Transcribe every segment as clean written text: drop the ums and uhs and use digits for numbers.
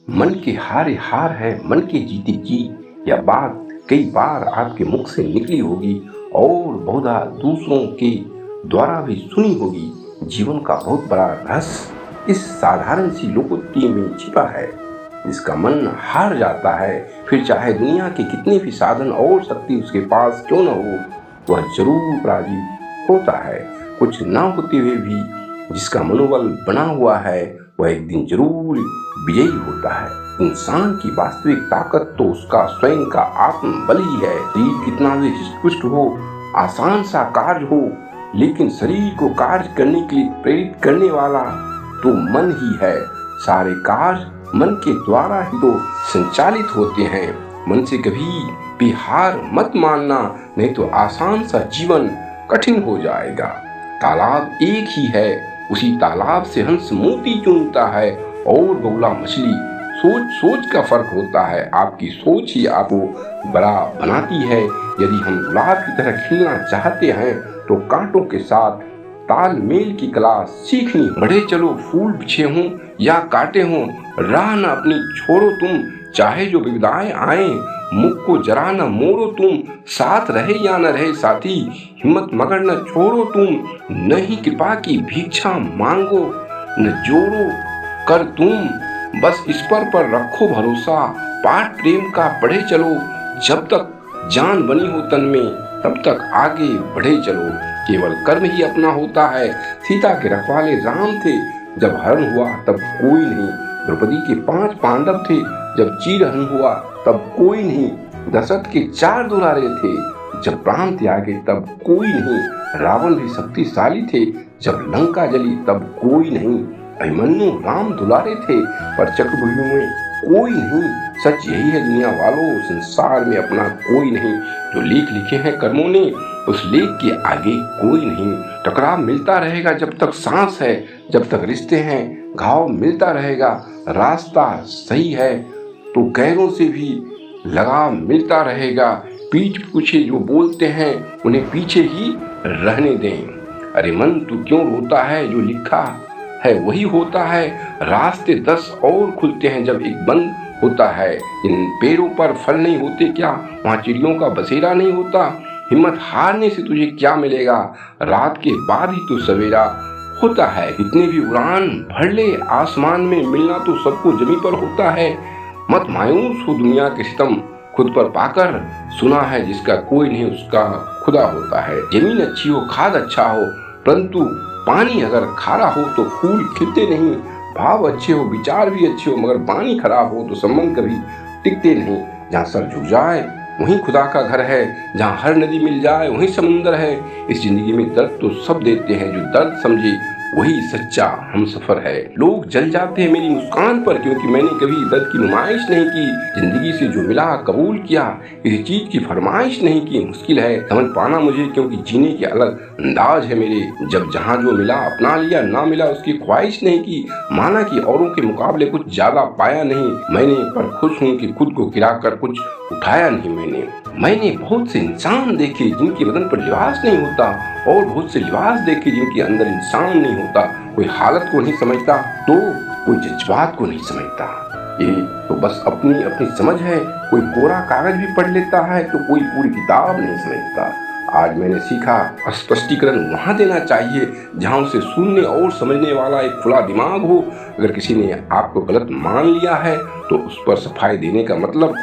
मन के हारे हार है, मन के जीते जीत। यह बात कई बार आपके मुख से निकली होगी और बहुधा दूसरों के द्वारा भी सुनी होगी। जीवन का बहुत बड़ा रहस्य इस साधारण सी लोकोक्ति में छिपा है। जिसका मन हार जाता है, फिर चाहे दुनिया के कितने भी साधन और शक्ति उसके पास क्यों न हो, वह जरूर पराजित होता है। कुछ ना होते हुए भी जिसका मनोबल बना हुआ है, वह एक दिन जरूर विजयी होता है। इंसान की वास्तविक ताकत तो उसका स्वयं का आत्मबल ही है। शरीर कितना भी पुष्ट हो, आसान सा कार्य हो, लेकिन शरीर को कार्य करने के लिए प्रेरित करने वाला तो मन ही है। सारे कार्य मन के द्वारा ही तो संचालित होते हैं। मन से कभी भी हार मत मानना, नहीं तो आसान सा जीवन कठिन हो जाएगा। तालाब एक ही है, उसी तालाब से हंस मोती चुनता है और बगुला मछली। सोच सोच का फर्क होता है। आपकी सोच ही आपको बड़ा बनाती है। यदि हम गुलाब की तरह खिलना चाहते हैं तो कांटों के साथ तालमेल की कला सीखनी। बढ़े चलो फूल बिछे हों या कांटे हों, राह न अपनी छोड़ो तुम। चाहे जो विपदाएं आए, मुख को जरा न मोड़ो तुम। साथ रहे या न रहे साथी, हिम्मत मगर न छोड़ो तुम। नहीं कृपा की भिक्षा मांगो, न जोड़ो कर तुम। बस ईश्वर पर रखो भरोसा, पाठ प्रेम का पढ़े चलो। जब तक जान बनी हो तन में, तब तक आगे बढ़े चलो। केवल कर्म ही अपना होता है। सीता के रखवाले राम थे, जब हरण हुआ तब कोई नहीं। द्रौपदी के 5 पांडव थे, जब चीरहरण हुआ तब कोई नहीं। दशरथ के 4 दुलारे थे, जब प्राण त्यागे तब कोई नहीं। रावण भी शक्तिशाली थे, जब लंका जली तब कोई नहीं। अभिमन्यु राम दुलारे थे, पर चक्रव्यूह में कोई नहीं। सच यही है दुनिया वालों, संसार में अपना कोई नहीं। जो लेख लिखे हैं कर्मों ने, उस लेख के आगे कोई नहीं। टकराव मिलता रहेगा जब तक सांस है, जब तक रिश्ते हैं घाव मिलता रहेगा। रास्ता सही है तो गैरों से भी लगाव मिलता रहेगा। पीठ पीछे जो बोलते हैं उन्हें पीछे ही रहने दें। अरे मन तू क्यों रोता है, जो लिखा है वही होता है। रास्ते 10 और खुलते हैं जब एक बंद होता है। इन पेड़ों पर फल नहीं होते क्या, वहाँ चिड़ियों का बसेरा नहीं होता। हिम्मत हारने से तुझे क्या मिलेगा, रात के बाद ही तो सवेरा होता है। इतने भी उड़ान भर ले आसमान में, मिलना तो सबको जमीन पर होता है। मत मायूस हो दुनिया के सितम खुद पर पाकर, सुना है जिसका कोई नहीं उसका खुदा होता है। जमीन अच्छी हो, खाद अच्छा हो, परंतु पानी अगर खारा हो तो फूल खिलते नहीं। भाव अच्छे हो, विचार भी अच्छे हो, मगर पानी खराब हो तो संबंध कभी टिकते नहीं। जहाँ सर झुक जाए वहीं खुदा का घर है, जहाँ हर नदी मिल जाए वहीं समुंदर है। इस जिंदगी में दर्द तो सब देते हैं, जो दर्द समझे वही सच्चा हम सफर है। लोग जल जाते हैं मेरी मुस्कान पर, क्योंकि मैंने कभी दर्द की नुमाइश नहीं की। जिंदगी से जो मिला कबूल किया, किसी चीज की फरमाइश नहीं की। मुश्किल है समझ पाना मुझे, क्योंकि जीने के अलग अंदाज है मेरे। जब जहाँ जो मिला अपना लिया, ना मिला उसकी ख्वाहिश नहीं की। माना कि औरों के मुकाबले कुछ ज्यादा पाया नहीं मैंने, पर खुश हूँ कि खुद को गिरा कर कुछ उठाया नहीं मैंने बहुत से इंसान देखे जिनके बदन पर लिबास नहीं होता, और बहुत से लिबास देखे जिनके अंदर इंसान नहीं होता। कोई हालत को नहीं समझता तो कोई जज्बात को नहीं समझता। ये तो बस अपनी अपनी समझ है। कोई कोरा कागज भी पढ़ लेता है तो कोई पूरी किताब नहीं समझता। आज मैंने सीखा, स्पष्टीकरण वहाँ देना चाहिए जहाँ उसे सुनने और समझने वाला एक खुला दिमाग हो। अगर किसी ने आपको गलत मान लिया है तो उस पर सफाई देने का मतलब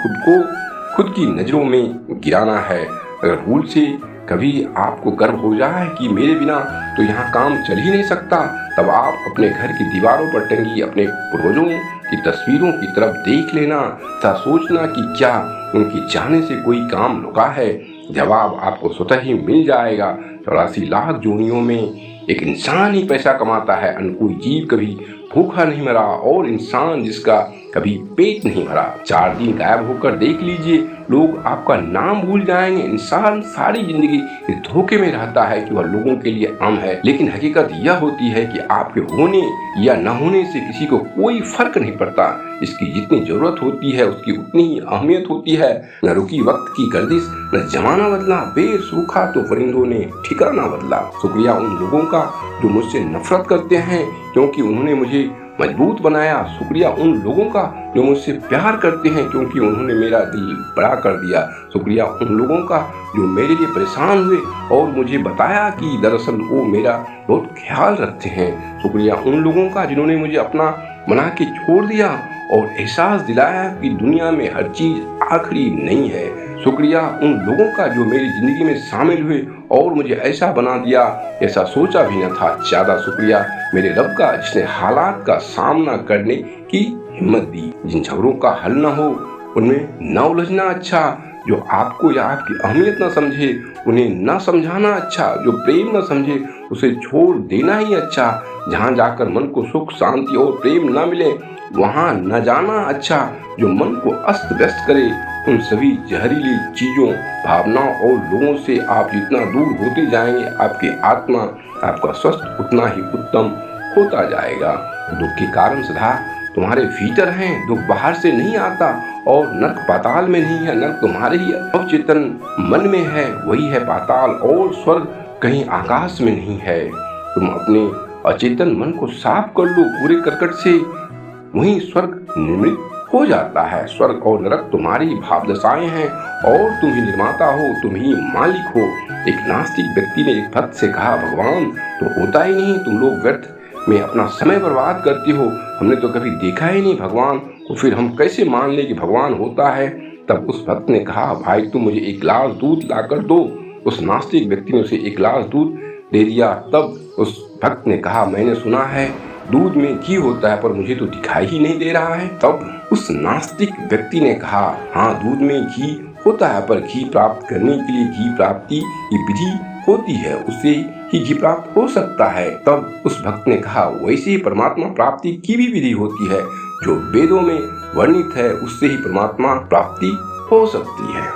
खुद की नजरों में गिराना है। अगर भूल से कभी आपको गर्व हो जाए कि मेरे बिना तो यहाँ काम चल ही नहीं सकता, तब आप अपने घर की दीवारों पर टंगी अपने पूर्वजों की तस्वीरों की तरफ देख लेना, तथा सोचना कि क्या उनके जाने से कोई काम रुका है। जवाब आपको स्वतः ही मिल जाएगा। 84 लाख जोनियों में एक इंसान ही पैसा कमाता है, अन्य कोई जीव कभी भूखा नहीं मरा, और इंसान जिसका कभी पेट नहीं भरा। 4 दिन गायब होकर देख लीजिए, लोग आपका नाम भूल जाएंगे। इंसान सारी जिंदगी इस धोखे में रहता है कि वह लोगों के लिए आम है, लेकिन हकीकत यह होती है कि आपके होने या न होने से किसी को कोई फर्क नहीं पड़ता। इसकी जितनी जरूरत होती है उसकी उतनी ही अहमियत होती है। न रुकी वक्त की गर्दिश, न जमाना बदला, बेर सूखा तो परिंदों ने ठिकाना बदला। शुक्रिया उन लोगों का जो मुझसे नफरत करते हैं, क्योंकि उन्होंने मुझे मजबूत बनाया। शुक्रिया उन लोगों का जो मुझसे प्यार करते हैं, क्योंकि उन्होंने मेरा दिल बड़ा कर दिया। शुक्रिया उन लोगों का जो मेरे लिए परेशान हुए और मुझे बताया कि दरअसल वो मेरा बहुत ख्याल रखते हैं। शुक्रिया उन लोगों का जिन्होंने मुझे अपना बना के छोड़ दिया और एहसास दिलाया कि दुनिया में हर चीज आखिरी नहीं है। शुक्रिया उन लोगों का जो मेरी जिंदगी में शामिल हुए और मुझे ऐसा बना दिया ऐसा सोचा भी न था। ज्यादा शुक्रिया मेरे रब का जिसने हालात का सामना करने की हिम्मत दी। जिन झगड़ों का हल न हो उनमें न उलझना अच्छा, जो आपको या आपकी अहमियत न समझे उन्हें न समझाना अच्छा, जो प्रेम न समझे उसे छोड़ देना ही अच्छा। जहाँ जाकर मन को सुख शांति और प्रेम न मिले वहाँ न जाना अच्छा। जो मन को अस्त व्यस्त करे उन सभी जहरीली चीजों, भावनाओं और लोगों से आप जितना दूर होते जाएंगे आपकी आत्मा, आपका स्वास्थ्य उतना ही उत्तम होता जाएगा। दुख के कारण सदा तुम्हारे भीतर हैं, दुख बाहर से नहीं आता और नर्क पाताल में नहीं है। नर्क तुम्हारे ही अवचेतन मन में है, वही है पाताल, और स्वर्ग कहीं आकाश में नहीं है। तुम अपने अचेतन मन को साफ कर लो पूरे कर्कट से, वहीं स्वर्ग निर्मित हो जाता है। स्वर्ग और नरक तुम्हारी भाव दशाएं हैं और तुम ही निर्माता हो, तुम ही मालिक हो। एक नास्तिक व्यक्ति ने एक भक्त से कहा, भगवान तो होता ही नहीं, तुम लोग व्यर्थ में अपना समय बर्बाद करते हो, हमने तो कभी देखा ही नहीं भगवान को, फिर हम कैसे मान ले कि भगवान होता है। तब उस भक्त ने कहा, भाई तुम मुझे एक गिलास दूध ला कर दो। उस नास्तिक व्यक्ति ने उसे एक गिलास दूध दे दिया। तब उस भक्त ने कहा, मैंने सुना है दूध में घी होता है पर मुझे तो दिखाई ही नहीं दे रहा है। तब उस नास्तिक व्यक्ति ने कहा, हाँ दूध में घी होता है पर घी प्राप्त करने के लिए घी प्राप्ति की विधि होती है, उससे ही घी प्राप्त हो सकता है। तब उस भक्त ने कहा, वैसे ही परमात्मा प्राप्ति की भी विधि होती है, जो वेदों में वर्णित है उससे ही परमात्मा प्राप्ति हो सकती है।